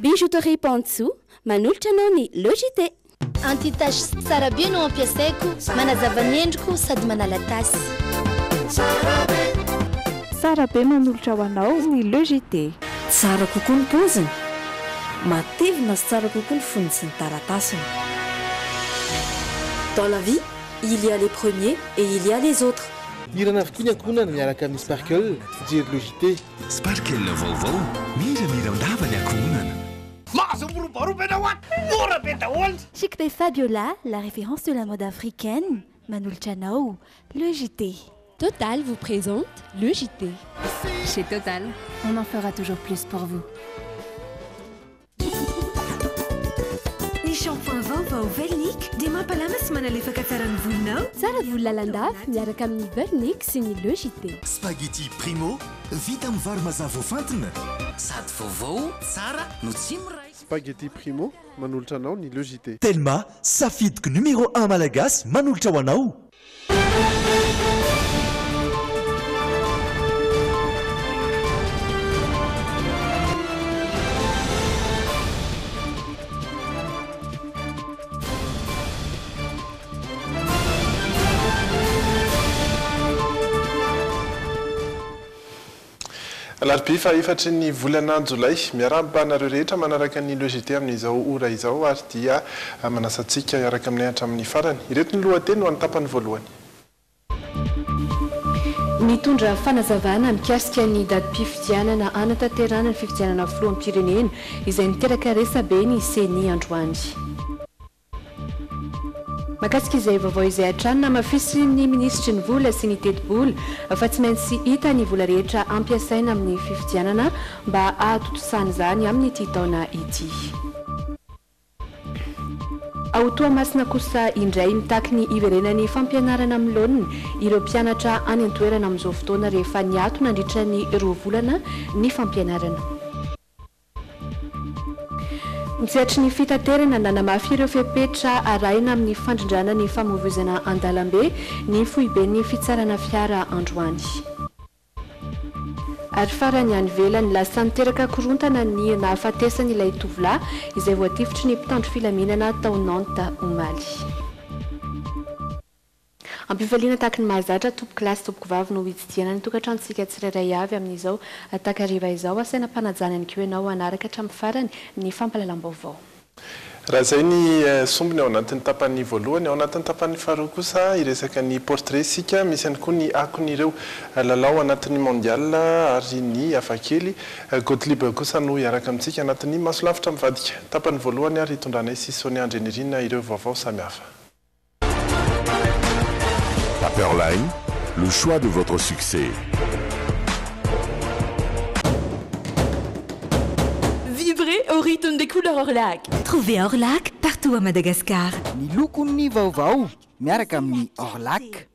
Bijouterie Pantsu, manolotra anao ny Logité. Anti-tache tsara be no ampiasaiko, manazava ny endriko sady manala tasy. Tsara be manolotra ho anao ny Logité. Tsara kokoa ny paoziny, matevina sy tsara kokoa ny fonony sy ny taratasiny. Dans la vie, il y a les premiers et il y a les autres. Irana avokoa ny ankohonana miaraka amin'ny Sparkle, fijery Logité. Sparkle vaovao, mira ny ankohonana. Chic de Fabiola, la référence de la mode africaine. Manoul Chanao, le JT. Total vous présente le JT. Chez Total, on en fera toujours plus pour vous. Ny shampoing vaovao Velnic dia mampalama manalefaka tsara ny volonao. Tsara volo lalandava miaraka amin'ny Velnic sy ny le JT. Spaghetti Primo, vita amin'ny vary mazava fantina. Sady vaovao, tsara no tsy miray. Spaghetti Primo, manolotra anao ny le JT. Telma, safidiko numéro 1 malagasy manolotra ho anao. Alarobia fa efatry ny volana Jolay miarahaba-nareo rehetra manaraka ny Logité amin'izao ora izao ary dia manasantsika iaraka amin'ny hatramin'ny farany. Ireto ny lohateny ho any tapany voalohany. Mitondra fanazavana mikasika ny datim-pifidianana anatanterahana ny fifidianana filoam-pirenena izay niteraka resabe ny CENI androany. Makasika izay vaovao izay atranona mafisy ny ministry ny vola sy ny teti-bola fa tsy maintsy hita ny vola rehetra ampiasaina amin'ny fifidianana mba ahatotosany izany amin'ny ity taona ity. Ao Toamasina kosa indray mitaky ny iverenany fampianarana amin'ny laoniny ireo mpianatra any an-toerana amin'izao fotoana rehefa niato nandritra ny 2 volana ny fampianarana. Nitsetry ny fitaterana nanamafy ireo fepetra arahina amin'ny fandrindrana ny famovoizana an-dalambe ny foiben'ny fitsarana fiara androany. Ary farany any ivelany lasa niteraka korontana ny nahafatesany ilay tovolahy izay voatifitry ny mpitandro filaminana tao Nantes omaly. Ampifaliana taky ny mahazatra tompoky lasy tompoky vavy no hitsidiana ny tokantrantsika tsirairay avy amin'izao takariva izao asaina mpanajana ny keo ianao anaraka hatramin'ny farany ny fampalalam-baovao. Raha izay ny sombiny ao anatin'ny tapany voalohany, ao anatin'ny tapany faharoa kosa iresaka ny portrait sika misy ihany koa ny akon'ireo lalao anatin'ny mondial ary ny hafakely Gottlieb kosa no iaraka amintsika anatin'ny masolavitra mivadika. Tapany voalohany ary hitondranay sy Sonia Andrenirina ireo vaovao samihafa. Paperline, le choix de votre succès. Vibrez au rythme des couleurs Orlac. Trouvez Orlac partout à Madagascar. Ny lokon'ny vaovao miaraka amin'ny Orlac.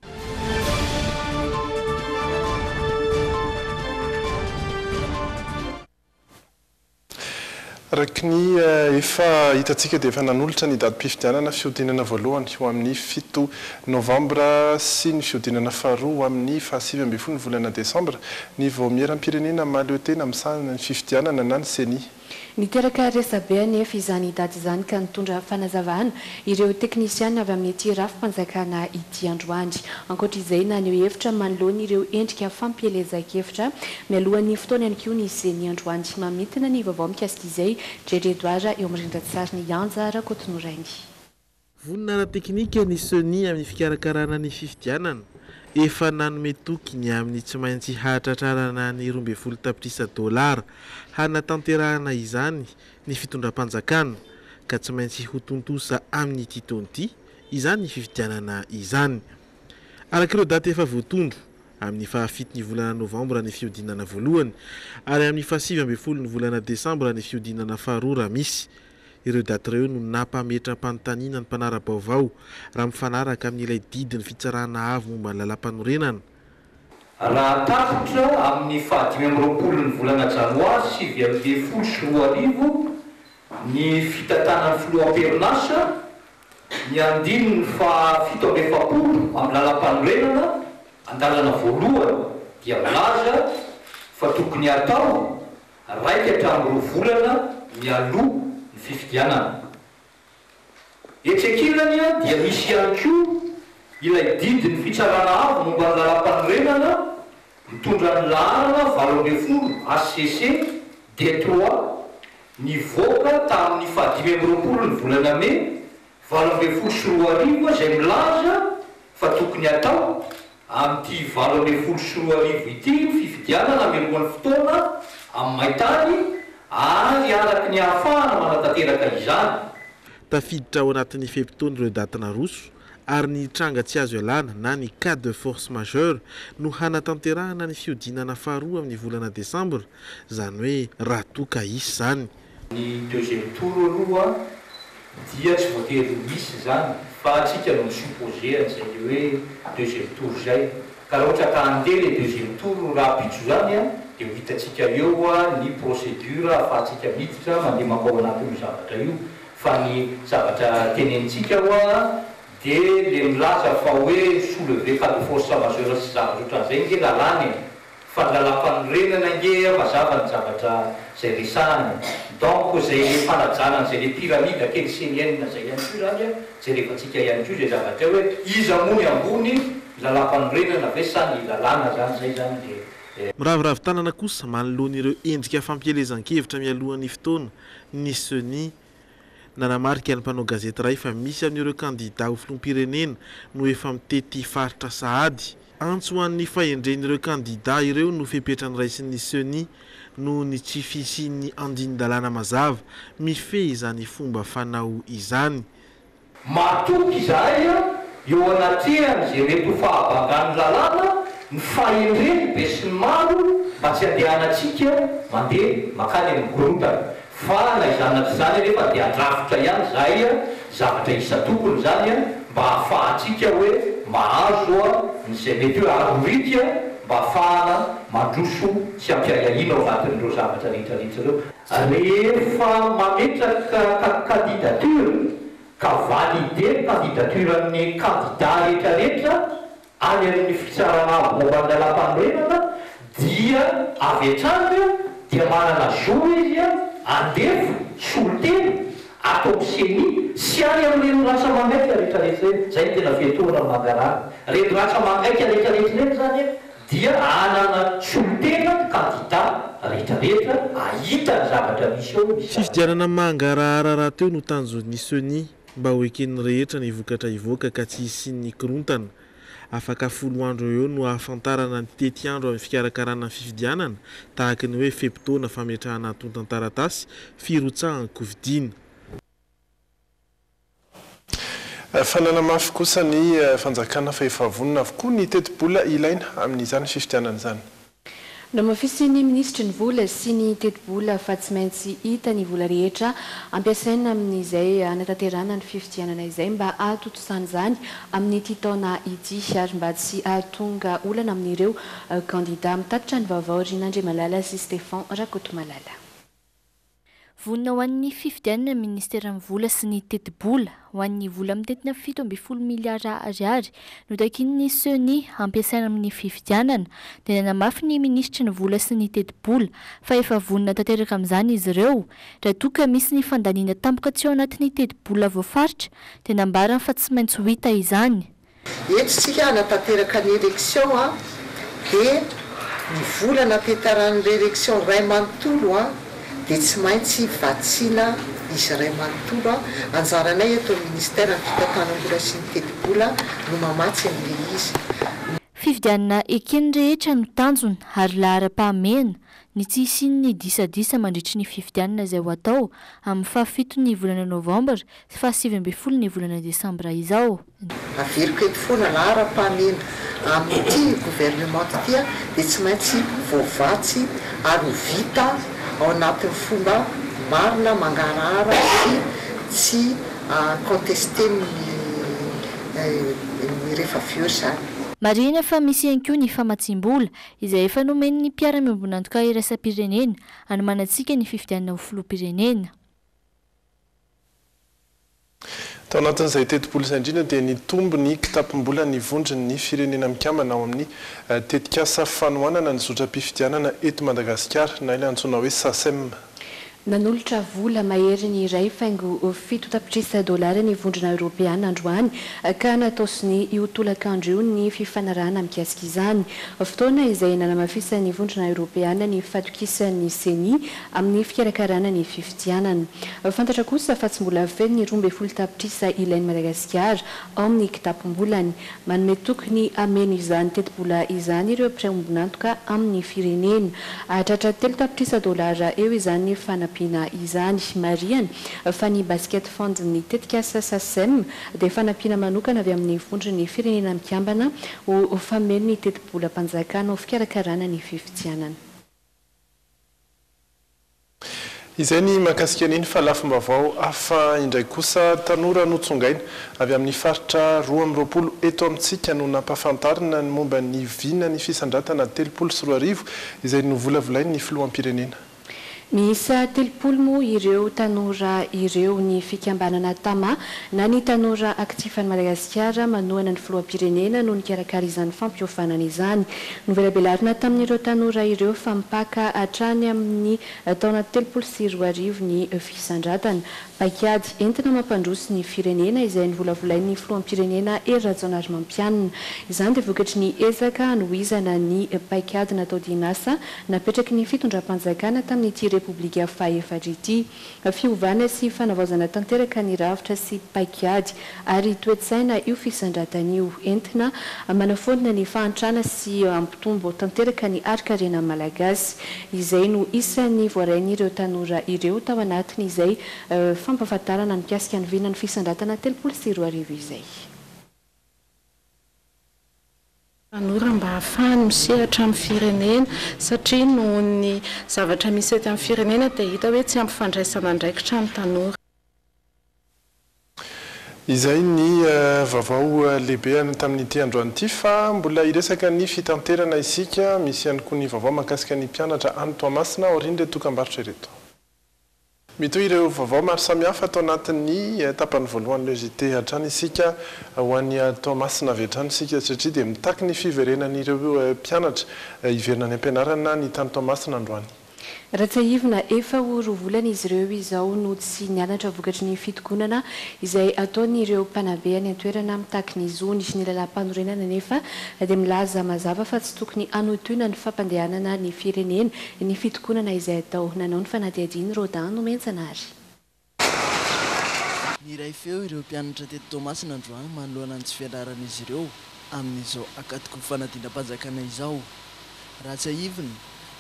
Raky ny efa hitatsika dia efa nanolotra ny datim-pifidianana fiodinana voalohany ho amin'ny 7 novambra sy ny fiodinana faharoa ho amin'ny 7 volana desambra ny vao miaram-pirenena mahaleo tena misahana ny fifidianana na ny CENI. Niteraka resabe anefa izany daty izany ka nitondra fanazavana ireo teknisiana avy amin'ny ity rafim-panjakana ity androany. Ankoatra izay naneho hevitra manoloana ireo endrika fampielezan-kevitra mialohan'ny fotoana ihany koa ny CENI androany. Mamitana ny vaovao mikasika izay Dredredoara eo amin'ny rindran-tsary ny Anjara Kotinorainy. Vonina ara-teknika ny CENI amin'ny fikarakarana ny fifidianana efa nanome toky ny amin'ny tsy maintsy hahatratrarana ny 12 tapitrisa $, hanatanterahana izany ny fitondram-panjakana ka tsy maintsy ho tontosa amin'ny ity taona ity izany ny fifidianana izany. Arak'ireo daty efa voatondro amin'ny 7 ny volana novambra ny fiodinana voalohany ary amin'ny 7 ny volana desambra ny fiodinana faharoa raha misy. Ireo daty ireo no nampametra-panontaniana ny mpanara-baovao raha mifanaraka amin'ilay didiny fitsarana avy momba ny lalam-panorenana. Raha tafitra amin'ny 5 ny volana janoary 2024 ny fitantanany filoam-perinasa ny andininy fa 7 amin'ny lalam-panorenana andalana voalohany dia milaza fa tokony atao 1 hatramin'ny 2 volana mialoha ny fifidianana. Etsekilany dia misy ihany koa ilay didiny fitsarana avy momba ny lalam-panorenana mitondra ny laharana 20 ACC D3 nivoaka tamin'ny 5 ny volana May 2024 izay milaza fa tokony atao amin'ity 2024 ity fifidianana amelohan'ny fotoana amin'ny maintany ary araky ny ahafahana manatanteraka izany. Tafiditra ao anatin'ny fepitony ireo datina roso ary ny tranga tsy azo ialana na ny cas de force majeure no hanatanterahana ny fiodinana faharoa amin'ny volana Desambra, izany hoe raha toka isy izany. Ny deuxième tour aloha dia tsy voatery misy zany fa atsika no supposé an'izay hoe deuxième tour zay. Ka raha ohatra ka andeha le deuxième tour raha pitso zany dia ho hitatsika eo ny procédure ahafahantsika miditra mandeha makao anatin'io zavatra io. Fa ny zavatra tenenitsika dia le milaza fa hoe soulever cas de force majeure sy zavatra ohatran'izay nge lalany. Fa ny lalam-panorenana nge mazava ny zavatra izay resahany. Donc izay fanajana izay le pyramide kely senienne zay ihany koa zany izay rehefatsika ihany koa izay zavatra hoe iza moa ny ambony lalam-panorenana ve sa ny lalàna zany zay zany dia miraviravin-tanana kosa manoloan'ireo endrika fampielezan-kevitra mialohan'ny fotoana ny SENI nanamarika ny mpanao gazety iray fa misy amin'ireo kandida ho filoham-pirenena no efa mitety faritra sahady. Antso ho an'ny fahendren'ireo kandida ireo no fepetrany raisin'ny SENI no ny tsy fisian'ny andinin-dalàna mazava mifehy izany fomba fanao izany. Matoky izahay eo anatrehany izay reto fahabangan'ny lalàna ny fahendreny be sy ny maro mba tsy andehanantsika mandeha makany amin'ny korontana. Fa na izanatra zany rehefa dia adrafitra ihany zay zavatra isa-tokony zany mba ahafahantsika hoe mahazo n'izay mety hoe arorika mba ahafahana mandroso sy ampiahiahina ao anatin'ireo zavatra rehetrarehetra ireo. Rehefa mametraka candidature ka valide candidaturan'ny candidat rehetrarehetra any amin'ny fitsarana momba ny lalam-panorenana dia avy hatrany dia manana zo izy andefo soloteny atao SENI sy any amin'ireny rasa mangaika rehetrarehetra reny. Zay no tena fiatoana mangarana. Reny rasa mangaika rehetrarehetra reny zany dia anana solotena candidat rehetrarehetra ahita ny zavatra misy eo. Fifidianana mangarahara raha teo no tanjon'ny SENI mba ho eken'ny rehetra ny vokatra ivoaka ka tsy hisian'ny korontana. Afaka 10 andro eo no ahafantarana ny tety andro amin'ny fikarakarana ny fifidianana tahaka ny hoe fepitona fametrahana antontan-taratasy firotsahan'ny kovidina. Fanana mafy kosa ny fanjakana fa efa vonona avokoa ny teti-bola ilaina amin'izany fifidianana izany. Namafisy ny ministry ny vola sy ny teti-bola fa tsy maintsy hita ny vola rehetra ampiasaina amin'izay anatanterahana ny fifidianana izay mba ahatotosany izany amin'ity taona ity ary mba tsy ahatonga olana amin'ireo kandida mitatitra ny vaovao Rinandre Malala sy Stéphane Rakotomalala. Vonina ho an'ny fifidianana ministera ny vola sy ny teti-bola ho an'ny vola mitetina 7.10 miliara ariary no takin'ny SENI ampiasaina amin'ny fifidianana dia nanamafy ny ministry ny vola sy ny teti-bola fa efa vonina tanteraka amin'izany izy ireo raha toa ka misy ny fandaniana tampoka tsy ao anatin'ny teti-bola voafaritra dia nambarany fa tsy maintsy ho hita izany. Eto sika natanteraka ny élection dia ny vola natanterahany l'élection ray manontolo dia tsy maintsy vatsina izy ray manontolo anjaranay eto ministère ny fitantanam-bola sy ny teti-bola no mamatsy amin'ilay izy. Fifidianana ekeny rehetra no tanjona ary lahara-pahamehana ny tsy hisian'ny disadisa mandritry ny fifidianana izay ho atao amin'ny 7 ny volana Novambra sy 7 ny volana Desambra izao. Averiko eto foana lahara-pahamehana amin'ity gouvernement ity dia tsy maintsy voavatsy ary ho vita ao anatin'ny fomba marina mangarahara sy contesté ny rehefa avy eo zany. Marina fa misy ihany koa ny famatsim-bola izay efa nomen'ny mpiara-miombonantoka iraisam-pirenena hanomanantsika ny fifidianana ho filoham-pirenena. Tao anatin'izay teti-bola izay indrindra dia nitombo ny kitapom-bola ny vondron'ny firenena mikambana ao amin'ny tetikasa fanohanana ny zotra-pifidianana eto Madagasikara na ilay antsoina hoe SACEM. nanolotra vola mahery ny iray faingo fito tapitrisa dolary ny vondrona europeana androany ka natao sy ny iotolakandro io ny fifanarahana mikasika izany fotoana izay nanamafisa ny vondrona europeana ny fatokisan'ny seni amin'ny fikarakarana ny fifidianana fantatra kosa fa tsy mbola feno ny 12 tapitrisa ilainy Madagasikara ao amin'ny kitapom-bolany manome tokony ameno izany teti-bola izany ireo mpireombonantoka amin'ny firenena atratra 3 tapitrisa dolara eo izany fanapina izany mariany fa ny basket fund ny tetika SASEM dia fanapina manokana avy amin'ny vondrony firenena mikambana ho fameno ny teti-bola mpanjakana ho fikarakarana ny fifidianana. Izay ny mahakasika an'iny fa lafim-baovao afa indray kosa tanora notsongaina avy amin'ny faritra 12 eto amintsika no nampafantarina ny momba ny vina ny fisandratana 310 izay novolavolainy ny filoham-pirenena. Miisa 30 moa ireo tanora ireo ny fikambanana tama na ny tanora aktifan'ny Madagasikara manohana ny filoham-pirenena no nikarakara izany fampiofanana izany. Novelabelarina tamin'ireo tanora ireo fa mipaka hatrany amin'ny taona 34 ny fisandratana. Paikady entina mampandroso ny firenena izay nivolavolain'ny filoham-pirenena Rajaonarimampianina. Izany dia vokatry ny ezaka hanohizana ny paikady natao dinasa napetraky ny fitondram-panjakana tamin'ity Republika faefatra ity. Fiovana sy fanavaozana tanteraka ny ravitra sy paikady ary toetsaina io fisandratana io entina manafonina ny fahantrana sy ampitombo tanteraka ny arikarena malagasy izay no isan'ny voarain'ireo tanora ireo tao anatiny izay fampafantarana ny mikasika ny vinany fisandratana 30 izay. Tanora mba hahafahany misehatra amin'ny firenena satria noho ny zavatra misy eto amin'ny firenena dia hita hoe tsy ampifandraisana andraikitra ny tanora. Izay ny vaovao lehibe tamin'ity androany ity fa mbola iresaka ny fitanterana isika misy ihany koa ny vaovao mahakasika ny mpianatra any Toamasina aorian'ireo dokam-barotra ireto. Mitohy ireo vaovao maro samihafa atao anatin'ny tapany voalohany lejite hatrany isika ho an'ny Toamasina avy hatrany isika satria dia mitaky ny fiverenan'ireo mpianatra hiverina any ampianarana ny tany Toamasina androany. Ratsaivina efa roa volana izy ireo izao no tsy nianatra vokatry ny fitokonana izay ataon'ireo mpanabe any an-toerana mitaky ny zony ny lalam-panorenana nefa dia milaza mazava fa tsy tokony anotoina ny fampandehanana ny firenena ny fitokonana izay atao nanao ny fanadihadiany Rodan no Mentsanary. Miray feo ireo mpianatra teto Toamasina androany manoloana ny tsy fianaran'izy ireo amin'izao akatoko fanadinam-panjakana izao. Ratsaivina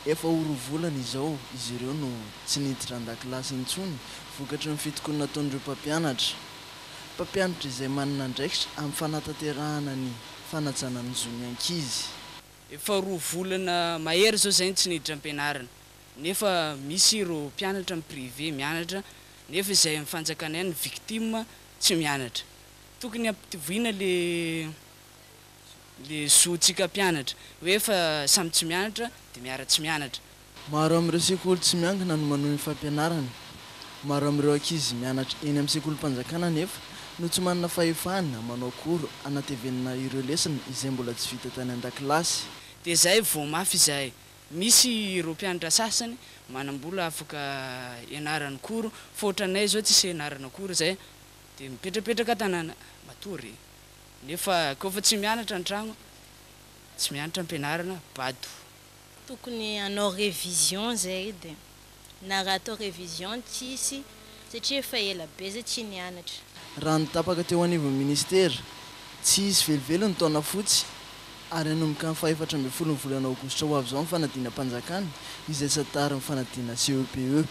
efa roa volana izao izy ireo no tsy niditra an-dakilasy intsony vokatry ny fitokonana ataon'ireo mpampianatra izay manana andraikitra amin'ny fanatanterahana ny fanajana ny zony ankizy. Efa roa volana mahery zao zay tsy niditra am-pianarana nefa misy ireo mpianatra amin'ny privé mianatra nefa izay amin'ny fanjakana ihany victime tsy mianatra. Tokony ampitoviana le zoantsika mpianatra hoe fa samy tsy mianatra dia miara tsy mianatra. Maro amin'ireo sekoly tsy miangana no manohy ny fampianarana. Maro amin'ireo ankizy mianatra eny amin'ny sekolim-panjakana nefa no tsy manana fahefana manao koro anatevenina ireo lesona izay mbola tsy vita tany an-dakilasy. Dia izay vao mafy izay misy ireo mpianatra sasany manam-bola afaka ianarana koro fa ohatranay zao tsisy ianarana koro izay dia mipetrapetraka tanàna matory. Nefa koa fa tsy mianatra an-tragno tsy mianatra am-pianarana bado. Tokony hanao révision zay dia na raha atao révision tsisy satria efa ela be zay tsy nianatra. Raha nitapaka teo anivon'ny ministera tsy izy velively ny taona fotsy ary hanomboka ny 14 volana aogositra ho avy izao ny fanadinam-panjakana izay satara ny fanadina CEPE.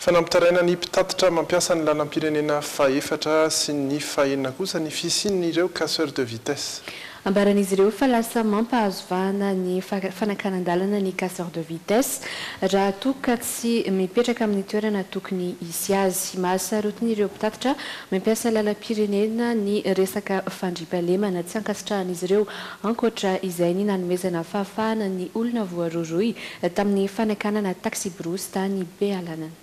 Fanampitaraina ny mpitatitra mampiasa ny lalam-pirenena faefatra sy ny fahenina kosa ny fisian'ireo casseur de vitesse. Ambaran'izy ireo fa lasa mampahazovana ny fanakanan-dalana ny casseur de vitesse raha toka tsy mipetraka amin'ny toerana tokony hisy azy. Mahasarotin'ireo mpitatitra mampiasa lalam-pirenena ny resaka fandriampahalemana tsy ankasitrahan'izy ireo ankoatra izay ny nanomezana fahafahana ny olona voaroroy tamin'ny fanakanana taxi bros tany Bealanana.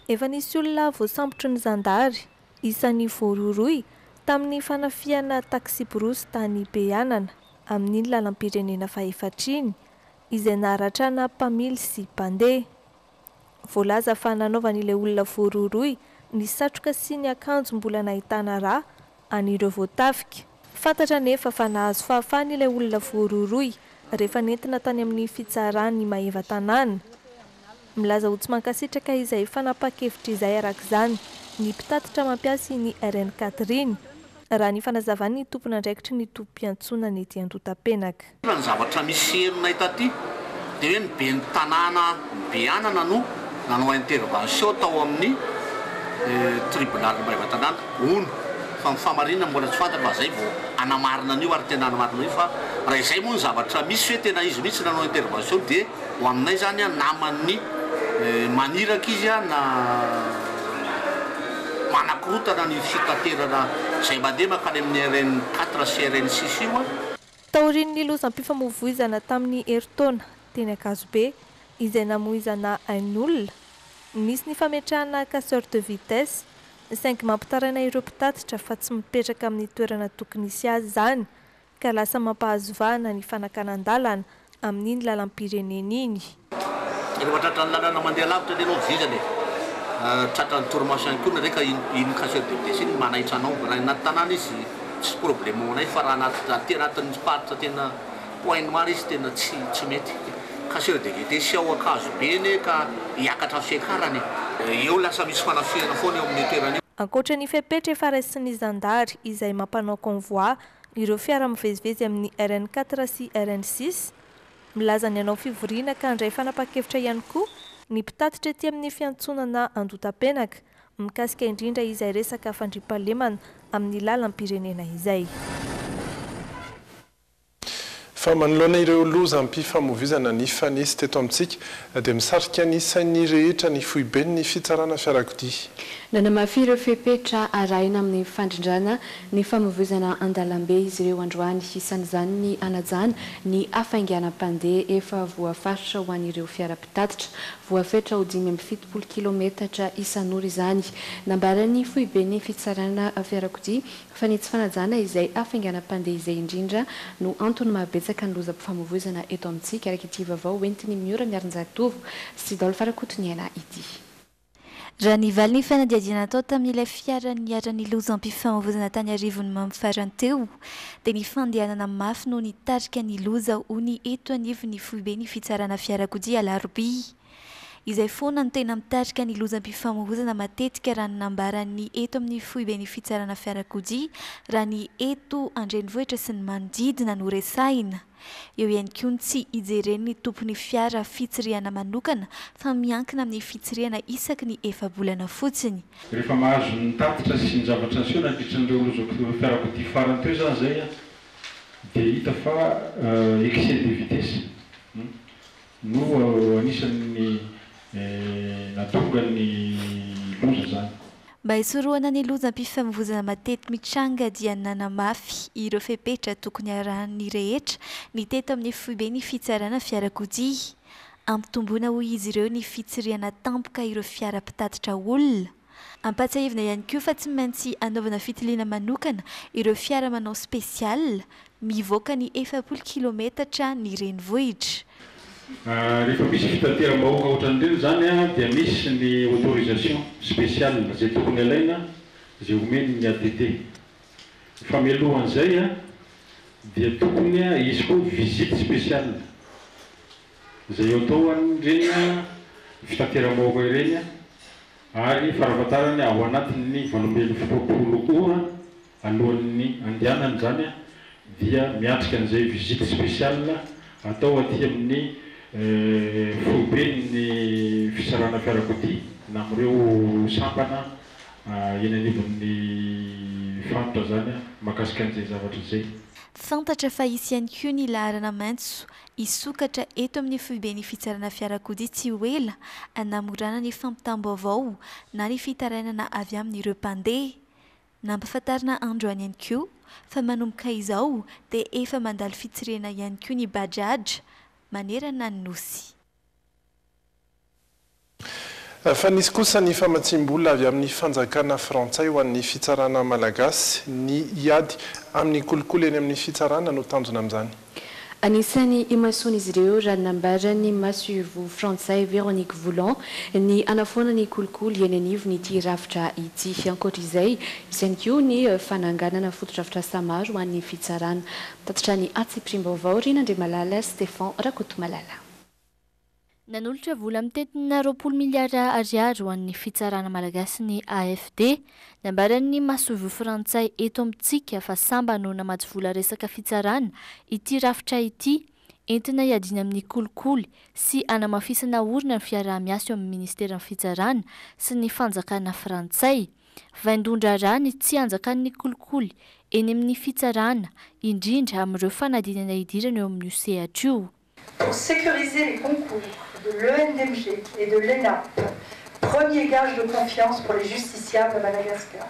Efa nisy olona voasambotry ny zandary isan'ny voaroroy tamin'ny fanafiana taxi bros tany Beanana amin'iny lalam-pirenena fahefatriny izay naharatrana mpamily sy mpandeha. Voalaza fa nanaovan'ilay olona voaroroy ny satroka sy ny akanjo mbola nahitana raha an'ireo voatafika. Fantatra nefa fa nahazo fahafahana ilay olona voaroroy rehefa nentina tany amin'ny fitsarany maheva tanàna. Milaza ho tsy mankasitraka izay fanapa-kevitra izay arak'izany ny mpitatitra mampiasa ny RN4 raha ny fanazavany ny tompona andraikitry ny tompo-piantsonana ety Andotapenaka. Raha ny zavatra misy herina itaty dia hoe ny be ny tanàna be anana no nanao intervention tao amin'ny tribunal maheva tanàna ono fa mifamarina mbola tsy fantatra fa zay vao anamarina an'io ary tena anamarina io fa raha izay moa ny zavatra misy hoe tena izy mihitsy nanao intervention dia ho aminay zany a naman'ny maniraka izy a na manakorotana ny fitaterana izay mandeha makany amin'ny RN4 sy RN6 io a. Taorian'ny lozam-pifamoivoizana tamin'ny herintaona teny Akazobe izay namoizana ain'olona. Misy ny fametrahana casseur de vitesse saingy mampitaraina ireo mpitatitra fa tsy mipetraka amin'ny toerana tokony hisy azy zany ka lasa mampahazo vahana ny fanakanan-dalana amin'iny lalam-pirenena iny. Rehefa tratra ny lalana mandeha lavitra dia anao vizany tratra ny torimaso ihany koa na reka iny casseur de vitesse iny manaitra anao raha anaty tanàna izy tsy problème honay fa raha anatin'ny paritra tena point maro izy tena tsy mety. Casseur de vitesse ao Akazobe ka hiakatra fiakarany eo lasa misy fanafihana foana eo amin'ny toerana io. Ankoatra ny fepetra efa raisin'ny zandary izay mampanao convoi ireo fiara mivezivezy amin'ny RN4 sy RN6 milaza ny anao fivoriana ka handray fanapa-kevitra ihany koa ny mpitatitra ety amin'ny fiantsonana Andotapenaka mikasika indrindra izay resaka fandriampahalemana amin'ny lalam-pirenena izay. Fa manoloana ireo lozam-pifamoivoizana ny fanesy teto amintsika dia misarika ny sainy rehetra ny foibe ny fitsarana fiarakodia. Nanamafy ireo fepetra arahina amin'ny fandrindrana ny famoivoizana an-dalambe izy ireo androany isan'izany ny anajana ny afainganam-pandeha efa voafaritra ho an'ireo fiara-pitatitra voafetra ho 570 kilometatra isan'ora izany. Nambarany foibe ny fitsarana fiarakodia fa ny tsy fanajana izay afainganam-pandeha izay indrindra no antony mahabetsaka ny lozam-pifamoivoizana eto amintsika araka ity vaovao entiny miora miarin-jatovo sy daholo farakotoniana ity. Raha nivaly ny fanadiadiana atao tamin'ilay fiara niara-ny lozam-pifamoivoizana tany arivony mampifarany teo dia ny fandehanana mafy no nitarika ny loza ho ny eto anivo ny foibe ny fitsarana fiarakodia alarobia. Izay foana no tena mitarika ny lozam-pifamoivoizana matetika raha nambarany eto amin'ny foibe ny fitsarana fiarakodia raha ny eto Andrenivohitra sy ny manodidina no resahina. Eo ihany koa tsy ijeren'ny tompony fiara fitsiriana manokana fa miankina amin'ny fitsiriana isaky ny efa-bolana fotsiny. Rehefa mahazo ny tatitra sy ny zavatra sy nandritran'ireo lozam fiarakodia farany teo zany zay dia hita fa excès de vitesse no anisan'ny natonga ny loza zany. Mba hisoroana ny lozam-pifamoivoizana matety mitranga dia nanamafy ireo fepetra tokony arahan'ny rehetra ny teto amin'ny foibe ny fitsarana fiarakodia. Ampitomboina ho izy ireo ny fitsiriana tampoka ireo fiara-pitatitra olona. Ampatsahivina ihany koa fa tsy maintsy anaovana fitiliana manokana ireo fiara manao spesial mivoaka ny 40 kilometatra ny renivohitra. Rehefa misy fitateram-bahoaka ohatran'ireny zany dia misy ny autorisation spéciale zay tokony alaina zay omeny ny ADT. Fa mialohan'izay dia tokony izy koa visite spéciale zay atao an'ireny fitateram-bahoaka ireny ary farafatarany ao anatin'ny 20 ora alohan'ny andehanany zany dia miatrika an'izay visite spéciale atao aty amin'ny foibe ny fisarana fiarakodia na amin'ireo sampana eny anivon'ny fantatra zany mahakasika an'izay zavatra izay. Fantatra fa isy ihany koa ny laharana maitso isokatra eto amin'ny foibe ny fitsarana fiarakodia tsy ho ela hanamorana ny fampitam-baovao na ny fitarainana avy amin'ireo mpandeha. Nampahafantarina androany ihany koa fa manomboka izao dia efa mandalo fitsirena ihany koa ny bajaj manerana ny nosy. fa nisy kosa ny famatsim-bola avy amin'ny fanjakana frantsay ho an'ny fitsarana malagasy ny iady amin'ny kolokolo eny amin'ny fitsarana no tanjona amin'izany. Anisany imason'izy ireo raha nambarany masuvo frantsay Véronique Voulon ny anafoana ny kolikoly eny anivony ity rafitra ity. Ankoatr'izay izany koa ny fananganana foto-drafitra samaro ho an'ny fitsarana. Tatitra ny Atsiprim-baovao Rinandriamalala Stéphane Rakotomalala. Nanolotra vola mitetina 20 miliara ariary ho an'ny fitsarana malagasy ny AFD. Nambaran'ny Masuvo frantsay eto amintsika fa samba no namatsy vola resaka fitsarana ity rafitra ity entina iadina amin'ny kolikoly sy anamafisana orina ny fiaraha-miasa eo amin'ny ministeran'ny fitsarana sy ny fanjakana frantsay. Vaindondra rany tsy anjakan'ny kolikoly eny amin'ny fitsarana indrindra amin'ireo fanadinana idirana eo amin'ny CHU. Pour sécuriser les concours de l'ENDMG et de l'ENAP, premier gage de confiance pour les justiciables à Madagascar.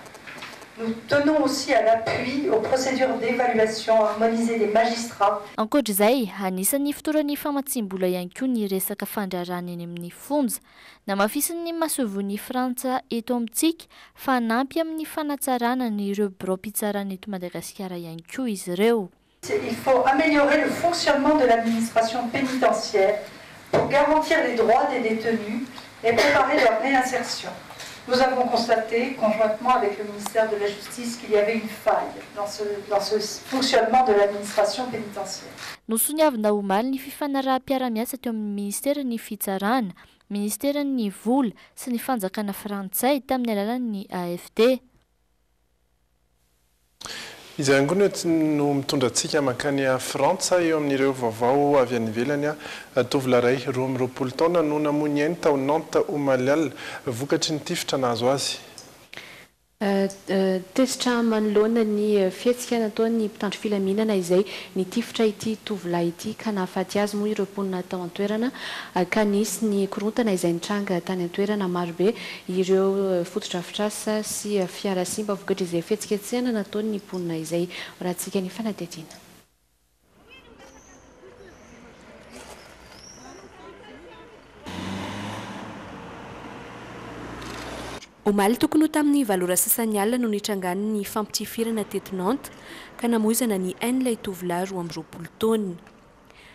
Nous tenons aussi à l'appui aux procédures d'évaluation harmonisée des magistrats. Ankoatr'izay, anisan'ny fotoran'ny famatsim-bola ihany koa ny resaka fandrarana eny amin'ny fonja. Namafisin'ny Masovony Frantsa eto amintsika fa nampy amin'ny fanatsarana ny ireo biro-pitsarana eto Madagasikara ihany koa izy ireo. Il faut améliorer le fonctionnement de l'administration pénitentiaire pour garantir les droits des détenus et préparer leur réinsertion. Nous avons constaté, conjointement avec le ministère de la Justice, qu'il y avait une faille dans ce fonctionnement de l'administration pénitentiaire. Nosoniavina omaly ny fifanaraha-piara-miasa teo amin'ny ministeran'ny fitsarana, ministeran'ny vola sy ny fanjakana frantsay tamin'ny alalan'ny AFD. Izay angony no mitondratsika mankany a Frantsa eo amin'ireo vaovao avy any ivelany tovolahy iray 20 taona no namony eny tao Nantes Omalial vokatry ny tifitra nahazo azy. Tesitra manoloana ny fihetsika nataon'ny mpitandro filaminana izay ny tifitra ity tovolahy ity ka nahafaty azy moa ireo mponina tao an-toerana ka nisy ny korontana izay nitranga tany an-toerana marobe ireo foto-drafitrasa sy fiara simba vokatra izay fihetsiketsehana nataon'ny mponina izay rahantsika ny fanadihadiana. Omaly tokony ho tamin'ny valora sasany alina no nitrangan'ny ny fampitifirana teto Nantes ka namoizana ny ilay tovolahy 20 taona.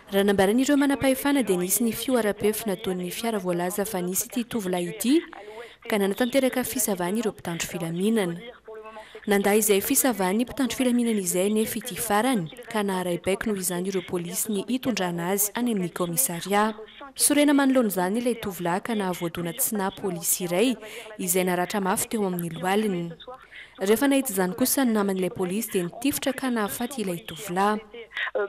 Raha nambaran'ireo manam-pahefana dia nisy ny fioaram-pefy nataon'ny fiara voalaza fa nisy ity tovolahy ity ka nanatanteraka fisavany ireo mpitandro filaminana. Nandà izay fisavany mpitandro filaminana izay nefa ity farany ka naharay-baiko noho izany ireo polisy ny hitondrana azy any amin'ny komisaria. Sorena manoloana izany ilay tovolahy ka nahavoadona tsina polisy iray izay naratra mafy teo amin'ny lohaliny. Rehefa nahita izany kosa ny naman'ilay polisy dia nitifitra ka nahafaty ilay tovolahy.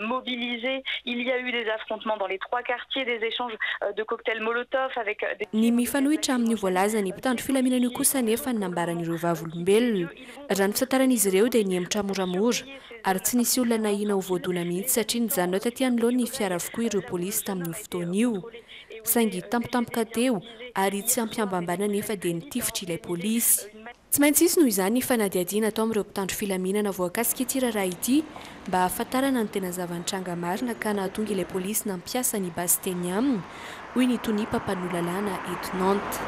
Mobilisés, il y a eu des affrontements dans les 3 quartiers, des échanges de cocktails Molotov avec des... Ny mifanohitra amin'ny voalaza ny mpitandro filaminana io kosa nefa nambaran'ireo vavolombelona. Raha ny fitantaran'izy ireo dia nihemotra moramora ary tsy nisy olona nahina ho voadona mihitsy satria nijanona taty anoloana ny fiara avokoa ireo polisy tamin'ny fotoana io. Saingy tampotampoka teo ary tsy ampiambambana nefa dia nitifitra ilay polisy. Tsy maintsy isy noho izany ny fanadihadiana atao amin'ireo mpitandro filaminana voakasika ity raharaha ity mba ahafantarana ny tena zava-nitranga marina ka nahatonga ilay polisy nampiasa ny basy teny aminy hoy ny Tony Papanoulalana eto Nantes.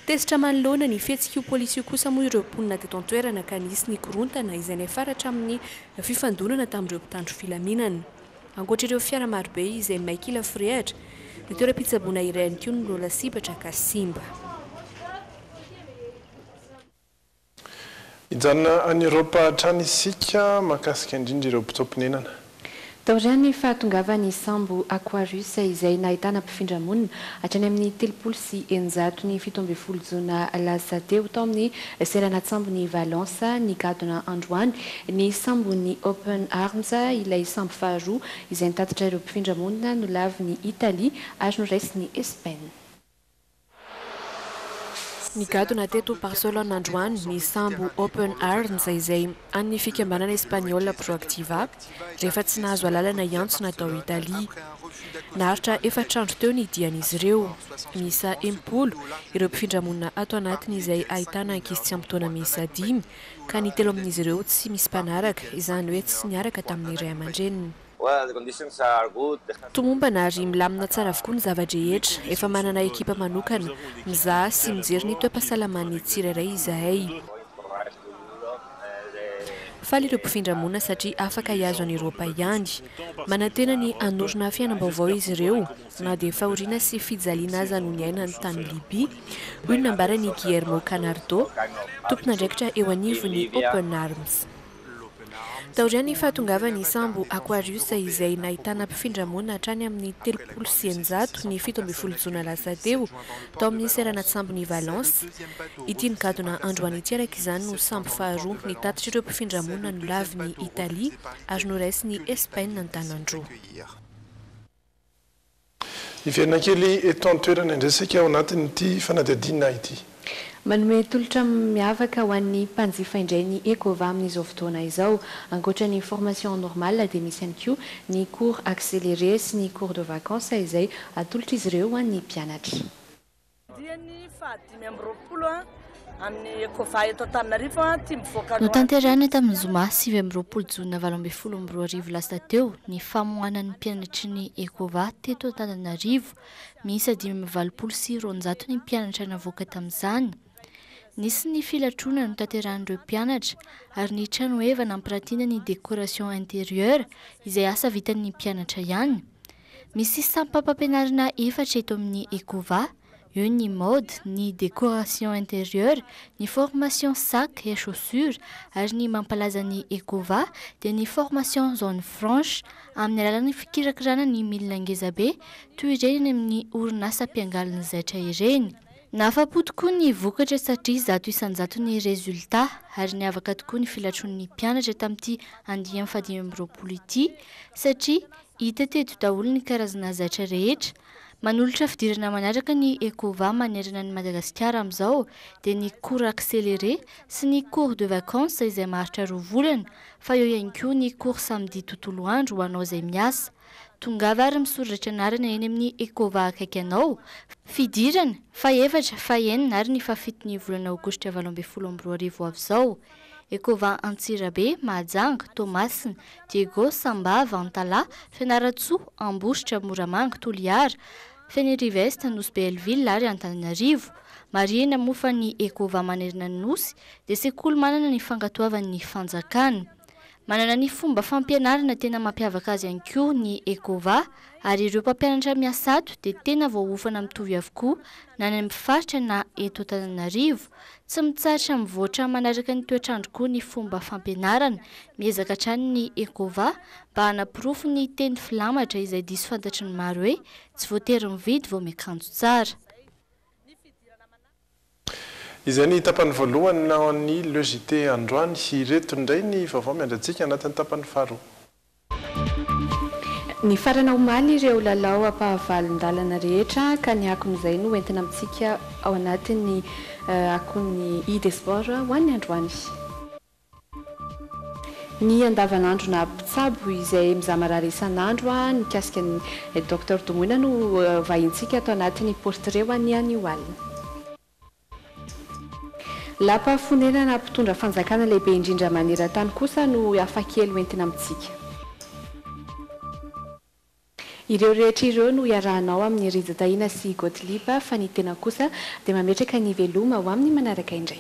Tesitra manoloana ny fihetsika io polisy io kosa moa ireo mponina teto an-toerana ka nisy ny korontana izay nafaratra amin'ny fifandonana tamin'ireo mpitandro filaminana. Ankoatr'ireo fiara marobe izay maikila firehatra, ny toeram-pitsaboana iray ihany koa no lola sibatra ka simba. Ijanona any Eropa hatrany isika mahakasika indrindra ireo mpitsaom-pinenana. Taorian'ny fahatongavan'ny sambo Aquarius izay nahitana mpifindra-monina hatrany amin'ny 30 ny 17 jona lasa teo tao amin'ny seranatsambo-ny Valence ny gadona androany ny sambo-ny Open Arms ilay sambo faharoa izay nitatitra ireo mpifindra-monina no lavin'ny Italie ary noraisiny Espagne. Ny gadona teto Barcelona androany ny sambo Open Arms izay an'ny fikambanana Espaniola Proactiva rehefa tsy nahazo alalana iantso natao Italia. Naharitra 4 andro teo ny dian'izy ireo. Miisa 10 ireo mpifindra monina ato anatiny izay ahitana ankizy tsy ampy taona miisa 5 ka ny 3 amin'izy ireo tsy misy mpanaraka, izany hoe tsy niaraka tamin'ny ray aman-dreniny. Tomombana ary milamina tsara avokoa ny zava-drehetra, efa manana ekipa manokana, mizaha sy mijery ny toe-pahasalaman'ny tsirairay izahay. Faly ireo mpifindra monina satria afaka hiazo any Eropa ihany. Manantena ny hanorina fiainam-baovao izy ireo, na dia fahoriana sy fijaliana aza no ny aina ny tany Libia, hoy ny nambarany Guillermo Canardo, tompona andraikitra eo anivon'ny Open Arms. Taoriany fahatongavany sambo Aquarius izay nahitana mpifindra monina hatrany amin'ny 300 ny 17 jona lasa teo tao amin'ny serana sambony Valence. Ity ny gadona androany ity araka izany no sambo faharoa ny tatitra ireo mpifindra monina no lavy ny Italia ary no raisy ny Espagne ny tanandro. Iverina kely eto an-toerana indresika ao anatin'ity fanadihadiana ity. Manome tolotra miavaka ho an'ny mpanjifa indray ny Ecova amin'izao fotoana izao. Ankoatra ny formation normale dia misy ihany koa ny cours accéléré sy ny cours de vacances izay atolotra izy ireo ho an'ny mpianatra. No tanterana tamin'ny zoma 7 jona 2022 lasa teo ny famohanan'ny mpianatry ny Ecova teto Antananarivo. Miisa 520 ny mpianatra navoaka tamin'izany. Nisy ny filatrona no tanteran'ireo mpianatra ary ny trano eva nampirantiana ny décoration intérieure izay asa vitan'ny mpianatra ihany. Misy sampam-pampianarana 4 eto amin'ny Ecova, eo ny mode, ny décoration intérieure, ny formation sac et chaussures ary ny mampalaza ny Ecova dia ny formation zone franche amin'ny alalan'ny fikirakirana ny milina ngezabe toy ireny amin'ny orinasa mpiangalina zaitra ireny. Nafapo tokoa ny vokatra satria 100% ny résultat ary niavaka tokoa ny filatron'ny mpianatra tamin'ity 2020 ity satria hita teto daholo ny karazana zaitra rehetra. Manolotra fidirana manaraka ny Ecova manerana ny Madagasikara amin'izao dia ny cours accéléré sy ny cours de vacances izay maharitra 2 volana, fa eo ihany koa ny cours samedi tontolo andro ho anao izay miasa. Tongava ary misoratra anarana eny amin'ny Ecova akaiky anao. Fidirana fa 4 fa 9 ary ny fafitony volana aogositra 2022 avy izao. Ecova Antsirabe, Mahajanga, Tomasina, Diego, Sambava, Antala, Fianaratsoa, Ambositra, Moramanga, Toliara, Fenirivesta, Nosy Belleville ary Antananarivo. Marina mofa ny Ecova manerana ny Nosy dia sekoly manana ny fangatoavan'ny fanjakana. Manana ny fomba fampianarana tena mampiavaka azy ihany koa ny Ecova ary ireo mpampianatra miasa ato dia tena voahofana mitovy avokoa na ny mpifaritra na eto Antananarivo. Tsy mitsaritra mivoatra manaraka ny toetrandro koa ny fomba fampianarana. Miezaka hatrany ny Ecova mba hanapirofo ny teny filamatra izay diso fantatry ny maro hoe tsy voatery mividy vao miakanjo tsara. Izay ny tapany voalohany na ny logité androany ireto indray ny vaovao miandratsika anatin'ny tapany faharoa. Ny farana omaly ireo lalao ampahavalon-dalana rehetra ka ny akon'izay no entina amintsika ao anatin'ny akon'ny e-sport ho an'ny androany. Ny andavanandro na mpitsabo izay mizamarary isan'andro nikasika ny Dr Domoina no vahintsika atao anatin'ny portrait ho an'ny anioalina. Lapa fonenana mpitondra fanjakana lehibe indrindra maneran-tany kosa no afakely hoentina amintsika. Ireo rehetra ireo no iarahanao amin'ny Rizataina sy Gottlieb fa ny tena kosa dia mametraka ny veloma ho amin'ny manaraka indray.